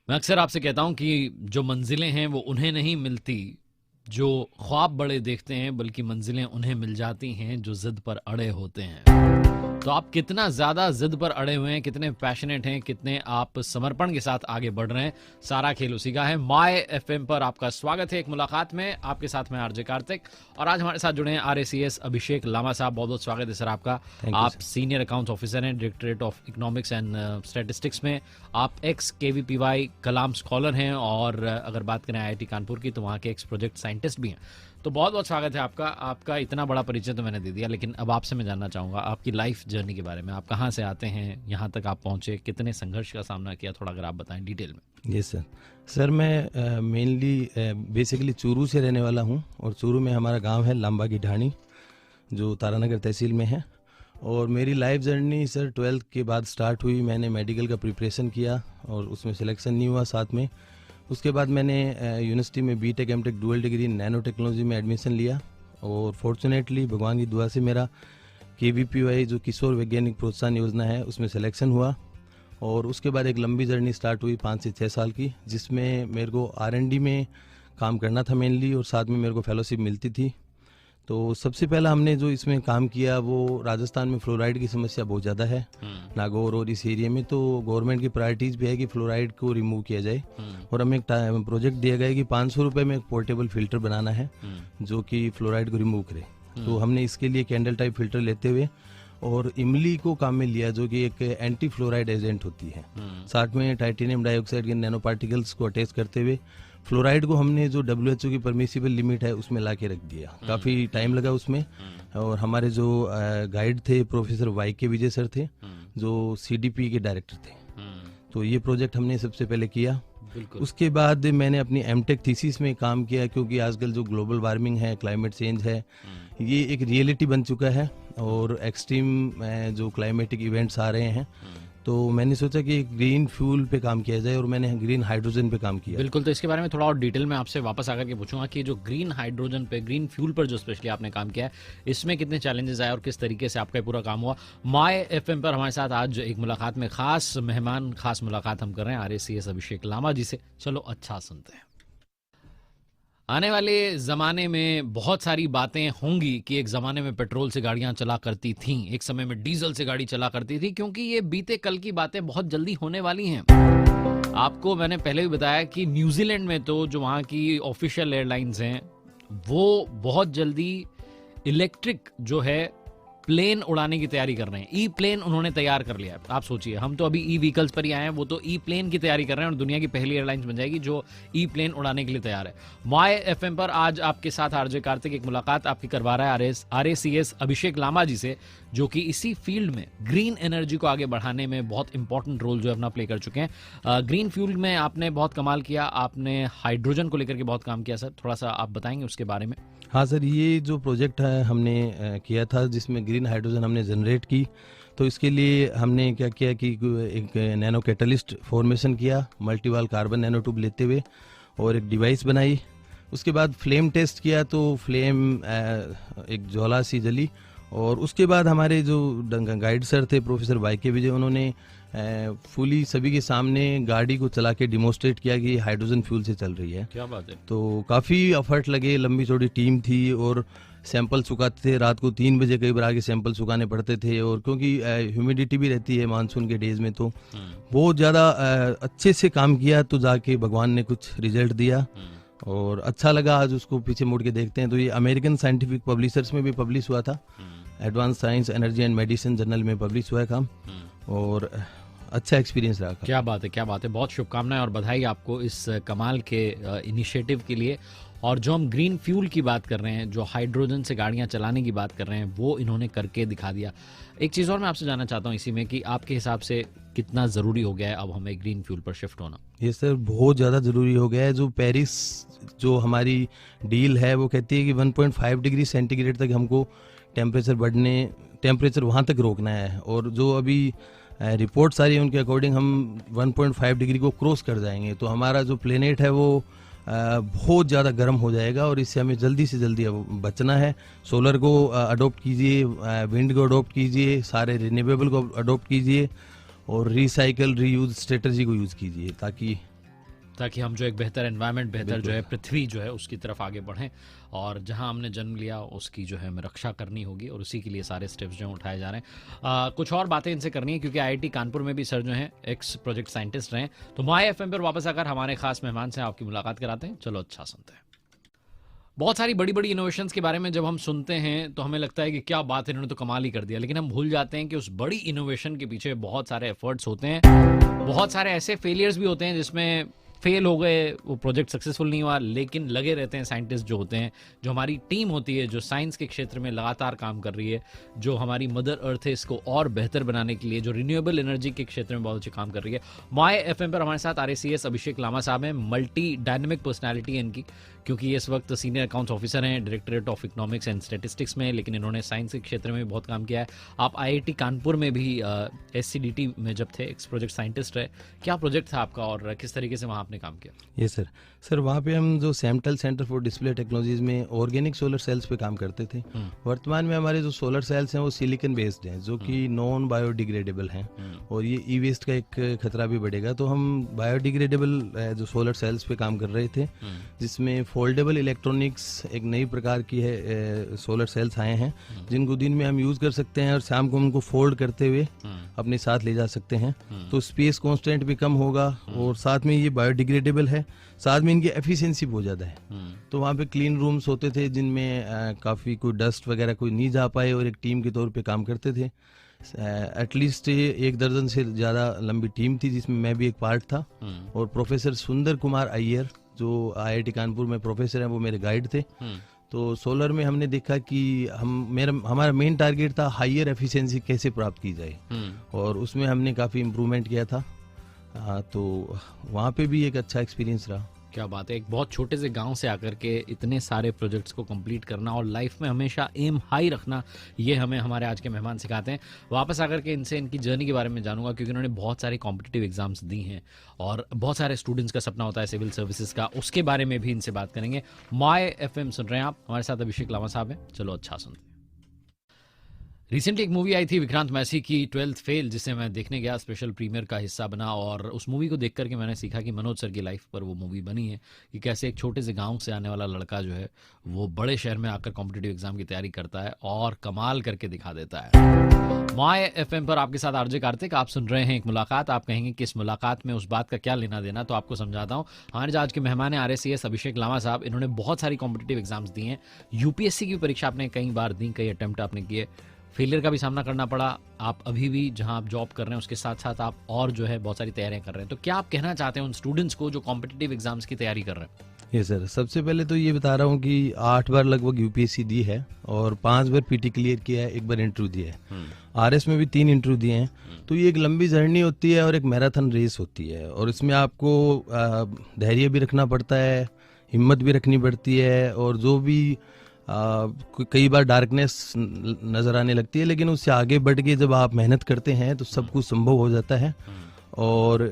मैं अक्सर आपसे कहता हूं कि जो मंजिलें हैं वो उन्हें नहीं मिलती जो ख्वाब बड़े देखते हैं, बल्कि मंजिलें उन्हें मिल जाती हैं जो जिद पर अड़े होते हैं। तो आप कितना ज्यादा जिद पर अड़े हुए हैं, कितने पैशनेट हैं, कितने आप समर्पण के साथ आगे बढ़ रहे हैं, सारा खेल उसी का है। माय एफएम पर आपका स्वागत है एक मुलाकात में। आपके साथ मैं आरजे कार्तिक, और आज हमारे साथ जुड़े हैं आरएसीएस अभिषेक लामा साहब। बहुत बहुत स्वागत है सर आपका। आप सीनियर अकाउंट्स ऑफिसर हैं directorate of economics and statistics में। आप एक्स केवीपीवाई कलाम स्कॉलर हैं, और अगर बात करें आईआईटी कानपुर की तो वहाँ के एक्स प्रोजेक्ट साइंटिस्ट भी हैं। तो बहुत बहुत स्वागत है आपका। आपका इतना बड़ा परिचय तो मैंने दे दिया, लेकिन अब आपसे मैं जानना चाहूँगा आपकी लाइफ जर्नी के बारे में। आप कहाँ से आते हैं, यहाँ तक आप पहुँचे, कितने संघर्ष का सामना किया, थोड़ा अगर आप बताएं डिटेल में। यस सर मैं मेनली बेसिकली चूरू से रहने वाला हूँ, और चूरू में हमारा गांव है लांबा की ढाणी, जो तारानगर तहसील में है। और मेरी लाइफ जर्नी सर 12th के बाद स्टार्ट हुई। मैंने मेडिकल का प्रिपरेशन किया और उसमें सिलेक्शन नहीं हुआ साथ में। उसके बाद मैंने यूनिवर्सिटी में BTech MTech dual degree nano technology में एडमिशन लिया, और फॉर्चुनेटली भगवान की दुआ से मेरा केवीपीवाई जो किशोर वैज्ञानिक प्रोत्साहन योजना है उसमें सिलेक्शन हुआ। और उसके बाद एक लंबी जर्नी स्टार्ट हुई 5 से 6 साल की, जिसमें मेरे को आरएनडी में काम करना था मेनली, और साथ में मेरे को फेलोशिप मिलती थी। तो सबसे पहला हमने जो इसमें काम किया वो राजस्थान में फ्लोराइड की समस्या बहुत ज़्यादा है नागौर और इस एरिया में। तो गवर्नमेंट की प्रायोरिटीज़ भी है कि फ्लोराइड को रिमूव किया जाए, और हमें एक प्रोजेक्ट दिया गया है कि 500 रुपये में एक पोर्टेबल फिल्टर बनाना है जो कि फ्लोराइड को रिमूव करे। तो हमने इसके लिए कैंडल टाइप फिल्टर लेते हुए और इमली को काम में लिया, जो कि एक एंटी फ्लोराइड एजेंट होती है। साथ में टाइटेनियम डाइऑक्साइड के नैनो पार्टिकल्स को अटैच करते हुए फ्लोराइड को हमने जो WHO की परमिसिबल लिमिट है उसमें ला के रख दिया। काफ़ी टाइम लगा उसमें, और हमारे जो गाइड थे प्रोफेसर YK विजय सर थे, जो CDP के डायरेक्टर थे। तो ये प्रोजेक्ट हमने सबसे पहले किया। उसके बाद मैंने अपनी एमटेक थीसिस में काम किया, क्योंकि आजकल जो ग्लोबल वार्मिंग है, क्लाइमेट चेंज है, ये एक रियलिटी बन चुका है, और एक्सट्रीम जो क्लाइमेटिक इवेंट्स आ रहे हैं। तो मैंने सोचा कि ग्रीन फ्यूल पे काम किया जाए, और मैंने ग्रीन हाइड्रोजन पे काम किया। बिल्कुल, तो इसके बारे में थोड़ा और डिटेल में आपसे वापस आकर के पूछूंगा कि जो ग्रीन हाइड्रोजन पे, ग्रीन फ्यूल पर जो स्पेशली आपने काम किया है, इसमें कितने चैलेंजेस आए और किस तरीके से आपका पूरा काम हुआ। माय एफएम पर हमारे साथ आज एक मुलाकात में खास मेहमान, खास मुलाकात हम कर रहे हैं आरएसीएस अभिषेक लामा जी से। चलो अच्छा सुनते हैं। आने वाले ज़माने में बहुत सारी बातें होंगी कि एक ज़माने में पेट्रोल से गाड़ियां चला करती थीं, एक समय में डीजल से गाड़ी चला करती थी, क्योंकि ये बीते कल की बातें बहुत जल्दी होने वाली हैं। आपको मैंने पहले भी बताया कि न्यूजीलैंड में तो जो वहाँ की ऑफिशियल एयरलाइंस हैं वो बहुत जल्दी इलेक्ट्रिक जो है प्लेन उड़ाने की तैयारी कर रहे हैं। ई प्लेन उन्होंने तैयार कर लिया है। आप सोचिए, हम तो अभी ई व्हीकल्स पर ही आए हैं, वो तो ई प्लेन की तैयारी कर रहे हैं, और दुनिया की पहली एयरलाइंस बन जाएगी जो ई प्लेन उड़ाने के लिए तैयार है। माय एफएम पर आज आपके साथ आरजे कार्तिक एक मुलाकात आपकी करवा रहा है आरएसीएस अभिषेक लामा जी से, जो कि इसी फील्ड में ग्रीन एनर्जी को आगे बढ़ाने में बहुत इंपॉर्टेंट रोल जो है अपना प्ले कर चुके हैं। ग्रीन फ्यूल में आपने बहुत कमाल किया, आपने हाइड्रोजन को लेकर के बहुत काम किया। सर थोड़ा सा आप बताएंगे उसके बारे में। हाँ सर, ये जो प्रोजेक्ट है हमने किया था, जिसमें ग्रीन हाइड्रोजन हमने जनरेट की। तो इसके लिए हमने क्या किया कि एक नैनो कैटलिस्ट फॉर्मेशन किया, मल्टीवाल कार्बन नैनो ट्यूब लेते हुए, और एक डिवाइस बनाई। उसके बाद फ्लेम टेस्ट किया, तो फ्लेम एक ज्वाला सी जली। और उसके बाद हमारे जो गाइड सर थे प्रोफेसर YK विजय, उन्होंने फुली सभी के सामने गाड़ी को चला के डिमोस्ट्रेट किया कि हाइड्रोजन फ्यूल से चल रही है। क्या बात है। तो काफ़ी एफर्ट लगे, लंबी चौड़ी टीम थी, और सैंपल सुखाते थे। रात को 3 बजे कई बार आके सैंपल सुखाने पड़ते थे, और क्योंकि ह्यूमिडिटी भी रहती है मानसून के डेज में, तो बहुत ज़्यादा अच्छे से काम किया। तो जाके भगवान ने कुछ रिजल्ट दिया, और अच्छा लगा। आज उसको पीछे मुड़ के देखते हैं तो ये अमेरिकन साइंटिफिक पब्लिशर्स में भी पब्लिश हुआ था, advance science energy and medicine journal में पब्लिश हुआ है काम, और अच्छा एक्सपीरियंस रहा। क्या बात है, क्या बात है। बहुत शुभकामनाएं और बधाई आपको इस कमाल के इनिशिएटिव के लिए। और जो हम ग्रीन फ्यूल की बात कर रहे हैं, जो हाइड्रोजन से गाड़ियां चलाने की बात कर रहे हैं, वो इन्होंने करके दिखा दिया। एक चीज़ और मैं आपसे जानना चाहता हूं इसी में कि आपके हिसाब से कितना ज़रूरी हो गया है अब हमें ग्रीन फ्यूल पर शिफ्ट होना। ये सर बहुत ज़्यादा ज़रूरी हो गया है। जो पेरिस जो हमारी डील है वो कहती है कि 1.5 डिग्री सेंटीग्रेड तक हमको टेम्परेचर वहाँ तक रोकना है, और जो अभी रिपोर्ट्स आ रही है उनके अकॉर्डिंग हम 1.5 डिग्री को क्रॉस कर जाएंगे। तो हमारा जो प्लेनेट है वो बहुत ज़्यादा गर्म हो जाएगा, और इससे हमें जल्दी से जल्दी बचना है। सोलर को अडोप्ट कीजिए, विंड को अडोप्ट कीजिए, सारे रिन्यूएबल को अडोप्ट कीजिए, और रिसाइकल रीयूज स्ट्रेटजी को यूज़ कीजिए, ताकि ताकि हम जो एक बेहतर एनवायरनमेंट, बेहतर जो है पृथ्वी जो है उसकी तरफ आगे बढ़ें, और जहां हमने जन्म लिया उसकी जो है हमें रक्षा करनी होगी, और उसी के लिए सारे स्टेप्स जो हैं उठाए जा रहे हैं। कुछ और बातें इनसे करनी है क्योंकि आईआईटी कानपुर में भी सर जो हैं एक्स प्रोजेक्ट साइंटिस्ट रहे हैं। तो माय एफएम पर वापस आकर हमारे खास मेहमान से आपकी मुलाकात कराते हैं। चलो अच्छा सुनते हैं। बहुत सारी बड़ी बड़ी इनोवेशंस के बारे में जब हम सुनते हैं तो हमें लगता है कि क्या बात है, इन्होंने तो कमाल ही कर दिया, लेकिन हम भूल जाते हैं कि उस बड़ी इनोवेशन के पीछे बहुत सारे एफर्ट्स होते हैं, बहुत सारे ऐसे फेलियर्स भी होते हैं जिसमें फेल हो गए, वो प्रोजेक्ट सक्सेसफुल नहीं हुआ, लेकिन लगे रहते हैं साइंटिस्ट जो होते हैं, जो हमारी टीम होती है जो साइंस के क्षेत्र में लगातार काम कर रही है, जो हमारी मदर अर्थ है इसको और बेहतर बनाने के लिए, जो रिन्यूएबल एनर्जी के क्षेत्र में बहुत अच्छे काम कर रही है। माय एफएम पर हमारे साथ RACS अभिषेक लामा साहब हैं, मल्टी डायनेमिक पर्सनैलिटी है इनकी, क्योंकि ये इस वक्त सीनियर अकाउंट्स ऑफिसर हैं directorate of economics and statistics में, लेकिन इन्होंने साइंस के क्षेत्र में भी बहुत काम किया है। आप IIT कानपुर में भी SCDT में जब थे एक्स प्रोजेक्ट साइंटिस्ट रहे, क्या प्रोजेक्ट था आपका और किस तरीके से वहाँ आपने काम किया? ये सर वहाँ पे हम जो सैमटल सेंटर फॉर डिस्प्ले टेक्नोलॉजीज में ऑर्गेनिक सोलर सेल्स पे काम करते थे। वर्तमान में हमारे जो सोलर सेल्स हैं वो सिलिकॉन बेस्ड हैं, जो कि नॉन बायोडिग्रेडेबल हैं, और ये ई वेस्ट का एक खतरा भी बढ़ेगा। तो हम बायोडिग्रेडेबल जो सोलर सेल्स पे काम कर रहे थे, जिसमें फोल्डेबल इलेक्ट्रॉनिक्स एक नई प्रकार की है सोलर सेल्स आए हैं, जिनको दिन में हम यूज कर सकते हैं और शाम को उनको फोल्ड करते हुए अपने साथ ले जा सकते हैं। तो स्पेस कांस्टेंट भी कम होगा, और साथ में ये बायोडिग्रेडेबल है, साथ में इनकी एफिशिएंसी बहुत ज़्यादा है। तो वहाँ पे क्लीन रूम्स होते थे जिनमें काफ़ी कोई डस्ट वगैरह कोई नहीं जा पाए, और एक टीम के तौर पे काम करते थे। एटलीस्ट 1 दर्जन से ज़्यादा लंबी टीम थी जिसमें मैं भी एक पार्ट था, और प्रोफेसर सुंदर कुमार अय्यर जो IIT कानपुर में प्रोफेसर हैं वो मेरे गाइड थे। तो सोलर में हमने देखा कि हमारा मेन टारगेट था हायर एफिशिएंसी कैसे प्राप्त की जाए, और उसमें हमने काफ़ी इम्प्रूवमेंट किया था। तो वहाँ पे भी एक अच्छा एक्सपीरियंस रहा। क्या बात है, एक बहुत छोटे से गांव से आकर के इतने सारे प्रोजेक्ट्स को कंप्लीट करना और लाइफ में हमेशा एम हाई रखना, ये हमें हमारे आज के मेहमान सिखाते हैं। वापस आकर के इनसे इनकी जर्नी के बारे में जानूंगा, क्योंकि उन्होंने बहुत सारी कॉम्पिटिटिव एग्जाम्स दी हैं और बहुत सारे स्टूडेंट्स का सपना होता है सिविल सर्विसेज का, उसके बारे में भी इनसे बात करेंगे। माय FM सुन रहे हैं आप, हमारे साथ अभिषेक लामा साहब हैं। चलो अच्छा सुनते हैं। रिसेंटली एक मूवी आई थी विक्रांत मैसी की 12th फेल, जिसे मैं देखने गया, स्पेशल प्रीमियर का हिस्सा बना, और उस मूवी को देख करके मैंने सीखा कि मनोज सर की लाइफ पर वो मूवी बनी है कि कैसे एक छोटे से गांव से आने वाला लड़का जो है वो बड़े शहर में आकर कॉम्पिटिटिव एग्जाम की तैयारी करता है और कमाल करके दिखा देता है। माय FM पर आपके साथ RJ कार्तिक, आप सुन रहे हैं एक मुलाकात। आप कहेंगे कि इस मुलाकात में उस बात का क्या लेना देना, तो आपको समझाता हूँ। हमारे जो आज के मेहमान हैं RACS अभिषेक लामा साहब, इन्होंने बहुत सारी कॉम्पिटिटिव एग्जाम्स दी हैं। UPSC की परीक्षा आपने कई बार दी, कई अटेम्प्ट आपने किए, फेलियर का भी सामना करना पड़ा। आप अभी भी जहां आप जॉब कर रहे हैं उसके साथ साथ आप और जो है बहुत सारी तैयारियां कर रहे हैं, तो क्या आप कहना चाहते हैं उन स्टूडेंट्स को जो कॉम्पिटिटिव एग्जाम्स की तैयारी कर रहे हैं? ये सर, सबसे पहले तो ये बता रहा हूँ कि 8 बार लगभग UPSC दी है और 5 बार PT क्लियर किया है, 1 बार इंटरव्यू दिया है, RS में भी 3 इंटरव्यू दिए हैं। तो ये एक लंबी जर्नी होती है और एक मैराथन रेस होती है, और इसमें आपको धैर्य भी रखना पड़ता है, हिम्मत भी रखनी पड़ती है, और जो भी कई बार डार्कनेस नज़र आने लगती है, लेकिन उससे आगे बढ़ के जब आप मेहनत करते हैं तो सब कुछ संभव हो जाता है। और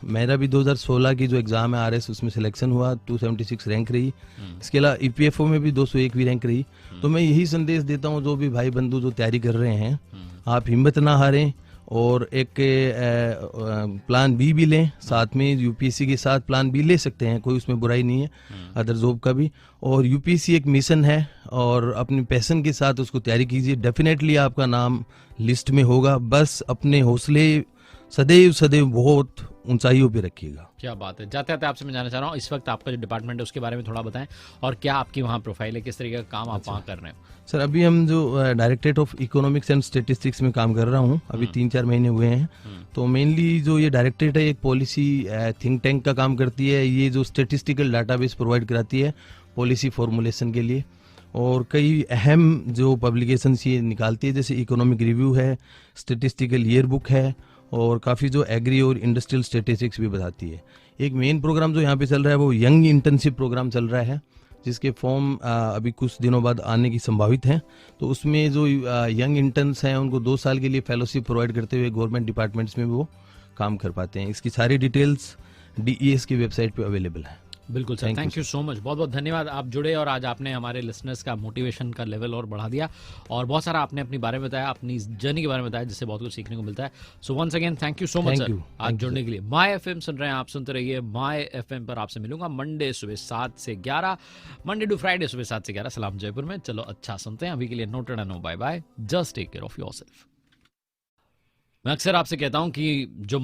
मेरा भी 2016 की जो एग्ज़ाम है RS, उसमें सिलेक्शन हुआ, 276 रैंक रही। इसके अलावा EPFO में भी 201वीं रैंक रही। तो मैं यही संदेश देता हूँ जो भी भाई बंधु जो तैयारी कर रहे हैं, आप हिम्मत ना हारें, और एक प्लान बी भी लें, साथ में UPSC के साथ प्लान बी ले सकते हैं, कोई उसमें बुराई नहीं है, अदर जॉब का भी। और UPSC एक मिशन है, और अपनी पैशन के साथ उसको तैयारी कीजिए, डेफिनेटली आपका नाम लिस्ट में होगा। बस अपने हौसले सदैव सदैव बहुत ऊंचाइयों पे रखिएगा। क्या बात है। जाते जाते आपसे मैं जानना चाह रहा हूँ, इस वक्त आपका जो डिपार्टमेंट है उसके बारे में थोड़ा बताएं, और क्या आपकी वहाँ प्रोफाइल है, किस तरीके का काम आप वहाँ कर रहे हो? सर, अभी हम जो directorate of economics and statistics में काम कर रहा हूँ, अभी 3-4 महीने हुए हैं। तो मेनली जो ये डायरेक्टरेट है, एक पॉलिसी थिंक टैंक का काम करती है। ये जो स्टैटिस्टिकल डाटाबेस प्रोवाइड कराती है पॉलिसी फॉर्मुलेशन के लिए, और कई अहम जो पब्लिकेशंस ये निकालती है, जैसे इकोनॉमिक रिव्यू है, स्टैटिस्टिकल ईयर बुक है, और काफ़ी जो एग्री और इंडस्ट्रियल स्टैटिस्टिक्स भी बताती है। एक मेन प्रोग्राम जो यहाँ पे चल रहा है वो यंग इंटर्नशिप प्रोग्राम चल रहा है, जिसके फॉर्म अभी कुछ दिनों बाद आने की संभावित है। तो उसमें जो यंग इंटर्न्स हैं उनको 2 साल के लिए फेलोशिप प्रोवाइड करते हुए गवर्नमेंट डिपार्टमेंट्स में वो काम कर पाते हैं। इसकी सारी डिटेल्स DES की वेबसाइट पे अवेलेबल है। बिल्कुल sir, Thank you, thank you so much, बहुत बहुत धन्यवाद। आप जुड़े और आज आपने हमारे लिसनर्स का मोटिवेशन का लेवल और बढ़ा दिया और बहुत सारा आपने अपनी बारे में बताया, अपनी जर्नी के बारे में बताया, जिससे बहुत कुछ सीखने को मिलता है। So once again thank you so much Thank sir you. आज Thank you, जुड़ने के लिए। माय एफएम सुन रहे हैं आप, सुनते रहिए माय एफएम पर। आपसे मिलूंगा मंडे सुबह 7 से 11, मंडे टू फ्राइडे सुबह 7 से 11 सलाम जयपुर में। चलो अच्छा सुनते हैं, अभी के लिए noted and no bye bye, just take care of yourself. मैं अक्सर आपसे कहता हूं कि जो